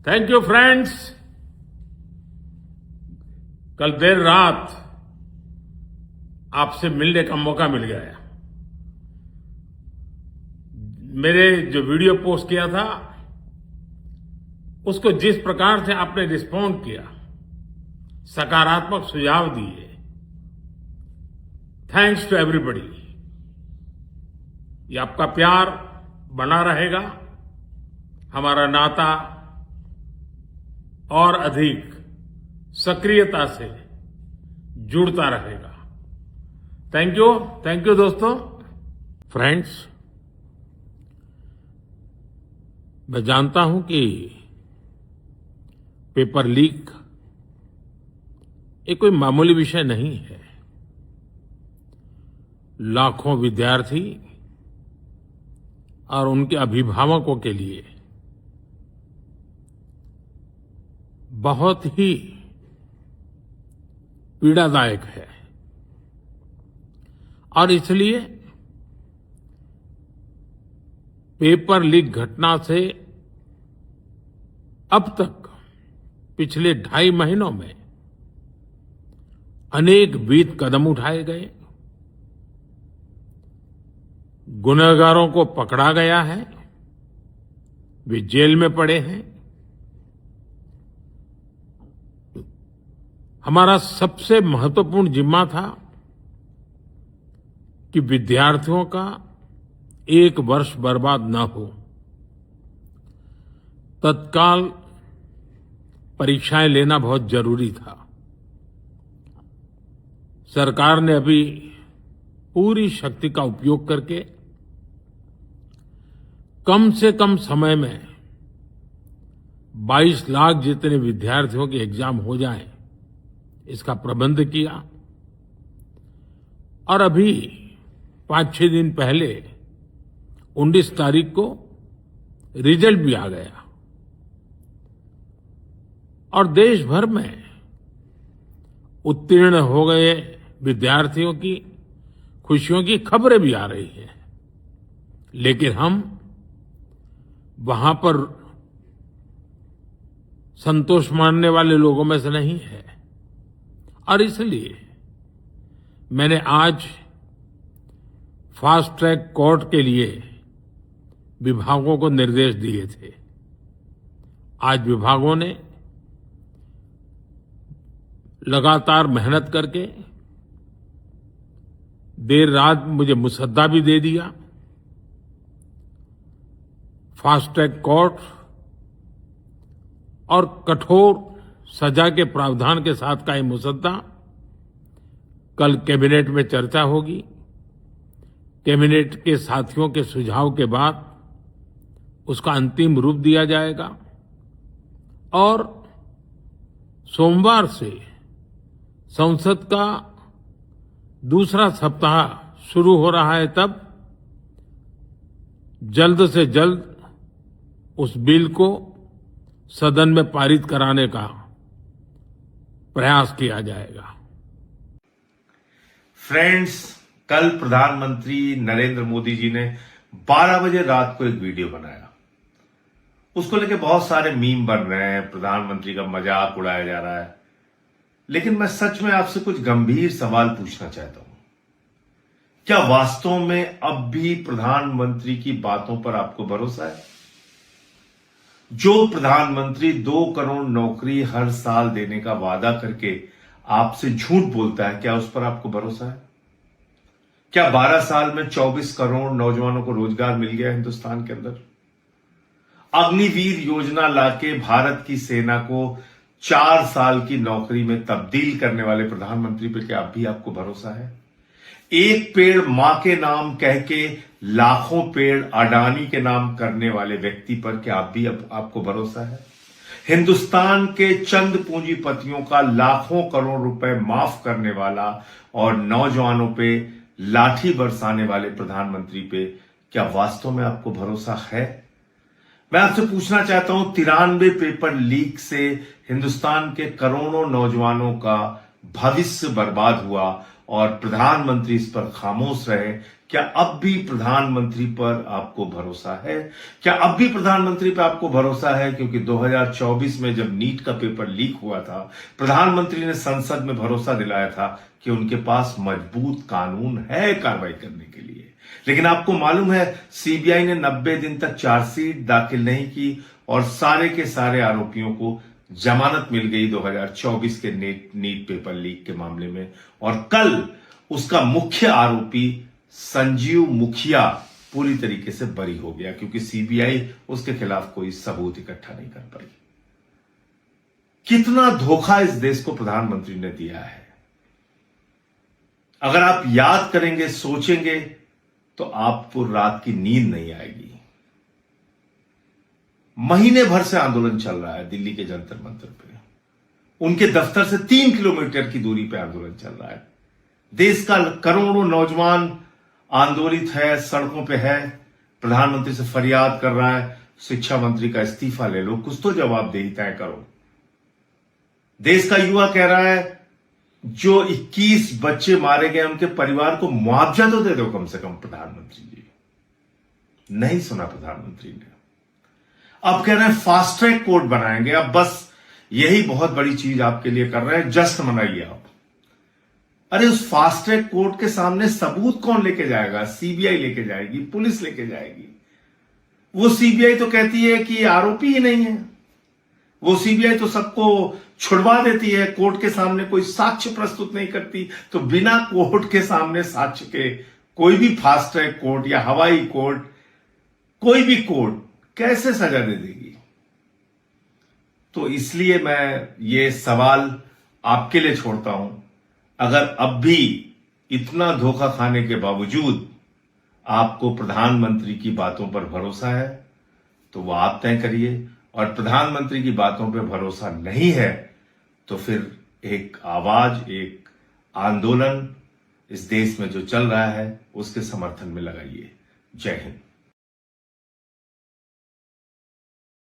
Thank you friends. कल देर रात आपसे मिलने का मौका मिल गया। मेरे जो वीडियो पोस्ट किया था उसको जिस प्रकार से आपने रिस्पॉन्ड किया, सकारात्मक सुझाव दिए, थैंक्स टू एवरीबॉडी। ये आपका प्यार बना रहेगा, हमारा नाता और अधिक सक्रियता से जुड़ता रहेगा। थैंक यू दोस्तों। फ्रेंड्स, मैं जानता हूं कि पेपर लीक ये कोई मामूली विषय नहीं है। लाखों विद्यार्थी और उनके अभिभावकों के लिए बहुत ही पीड़ादायक है और इसलिए पेपर लीक घटना से अब तक पिछले 2.5 महीनों में अनेक विध कदम उठाए गए, गुनहगारों को पकड़ा गया है, वे जेल में पड़े हैं। हमारा सबसे महत्वपूर्ण जिम्मा था कि विद्यार्थियों का 1 वर्ष बर्बाद न हो। तत्काल परीक्षाएं लेना बहुत जरूरी था। सरकार ने अभी पूरी शक्ति का उपयोग करके कम से कम समय में 22 लाख जितने विद्यार्थियों के एग्जाम हो जाएं, इसका प्रबंध किया। और अभी 5-6 दिन पहले 19 तारीख को रिजल्ट भी आ गया और देश भर में उत्तीर्ण हो गए विद्यार्थियों की खुशियों की खबरें भी आ रही हैं। लेकिन हम वहां पर संतोष मानने वाले लोगों में से नहीं है और इसलिए मैंने आज फास्ट ट्रैक कोर्ट के लिए विभागों को निर्देश दिए थे। आज विभागों ने लगातार मेहनत करके देर रात मुझे मुसद्दा भी दे दिया। फास्ट ट्रैक कोर्ट और कठोर सजा के प्रावधान के साथ का ये मुसद्दा कल कैबिनेट में चर्चा होगी। कैबिनेट के साथियों के सुझाव के बाद उसका अंतिम रूप दिया जाएगा और सोमवार से संसद का दूसरा सप्ताह शुरू हो रहा है। तब जल्द से जल्द उस बिल को सदन में पारित कराने का प्रयास किया जाएगा। फ्रेंड्स, कल प्रधानमंत्री नरेंद्र मोदी जी ने 12 बजे रात को एक वीडियो बनाया। उसको लेके बहुत सारे मीम बन रहे हैं, प्रधानमंत्री का मजाक उड़ाया जा रहा है। लेकिन मैं सच में आपसे कुछ गंभीर सवाल पूछना चाहता हूं। क्या वास्तव में अब भी प्रधानमंत्री की बातों पर आपको भरोसा है? जो प्रधानमंत्री 2 करोड़ नौकरी हर साल देने का वादा करके आपसे झूठ बोलता है, क्या उस पर आपको भरोसा है? क्या 12 साल में 24 करोड़ नौजवानों को रोजगार मिल गया हिंदुस्तान के अंदर? अग्निवीर योजना लाके भारत की सेना को 4 साल की नौकरी में तब्दील करने वाले प्रधानमंत्री पर क्या अब भी आपको भरोसा है? एक पेड़ मां के नाम कह के लाखों पेड़ अडानी के नाम करने वाले व्यक्ति पर क्या अब भी आपको भरोसा है? हिंदुस्तान के चंद पूंजीपतियों का लाखों करोड़ रुपए माफ करने वाला और नौजवानों पे लाठी बरसाने वाले प्रधानमंत्री पे क्या वास्तव में आपको भरोसा है? मैं आपसे पूछना चाहता हूं, 93 पेपर लीक से हिंदुस्तान के करोड़ों नौजवानों का भविष्य बर्बाद हुआ और प्रधानमंत्री इस पर खामोश रहे। क्या अब भी प्रधानमंत्री पर आपको भरोसा है? क्या अब भी प्रधानमंत्री पर आपको भरोसा है? क्योंकि 2024 में जब नीट का पेपर लीक हुआ था, प्रधानमंत्री ने संसद में भरोसा दिलाया था कि उनके पास मजबूत कानून है कार्रवाई करने के लिए। लेकिन आपको मालूम है, सीबीआई ने 90 दिन तक चार्जशीट दाखिल नहीं की और सारे के सारे आरोपियों को जमानत मिल गई 2024 के नीट पेपर लीक के मामले में। और कल उसका मुख्य आरोपी संजीव मुखिया पूरी तरीके से बरी हो गया, क्योंकि सीबीआई उसके खिलाफ कोई सबूत इकट्ठा नहीं कर पाई। कितना धोखा इस देश को प्रधानमंत्री ने दिया है। अगर आप याद करेंगे, सोचेंगे, तो आपको रात की नींद नहीं आएगी। महीने भर से आंदोलन चल रहा है दिल्ली के जंतर मंतर पे। उनके दफ्तर से 3 किलोमीटर की दूरी पे आंदोलन चल रहा है। देश का करोड़ों नौजवान आंदोलित है, सड़कों पे है, प्रधानमंत्री से फरियाद कर रहा है, शिक्षा मंत्री का इस्तीफा ले लो, कुछ तो जवाबदेही तय करो। देश का युवा कह रहा है, जो 21 बच्चे मारे गए उनके परिवार को मुआवजा तो दे दो कम से कम प्रधानमंत्री जी। नहीं सुना प्रधानमंत्री ने। अब कह रहे हैं फास्ट ट्रैक कोर्ट बनाएंगे। अब बस यही बहुत बड़ी चीज आपके लिए कर रहे हैं, जश्न मनाइए आप। अरे उस फास्ट ट्रैक कोर्ट के सामने सबूत कौन लेके जाएगा? सीबीआई लेके जाएगी, पुलिस लेके जाएगी। वो सीबीआई तो कहती है कि आरोपी ही नहीं है। वो सीबीआई तो सबको छुड़वा देती है, कोर्ट के सामने कोई साक्ष्य प्रस्तुत नहीं करती। तो बिना कोर्ट के सामने साक्ष्य के कोई भी फास्ट ट्रैक कोर्ट या हवाई कोर्ट, कोई भी कोर्ट कैसे सजा दे देगी? तो इसलिए मैं ये सवाल आपके लिए छोड़ता हूं। अगर अब भी इतना धोखा खाने के बावजूद आपको प्रधानमंत्री की बातों पर भरोसा है, तो वो आप तय करिए। और प्रधानमंत्री की बातों पर भरोसा नहीं है, तो फिर एक आवाज, एक आंदोलन इस देश में जो चल रहा है उसके समर्थन में लगाइए। जय हिंद।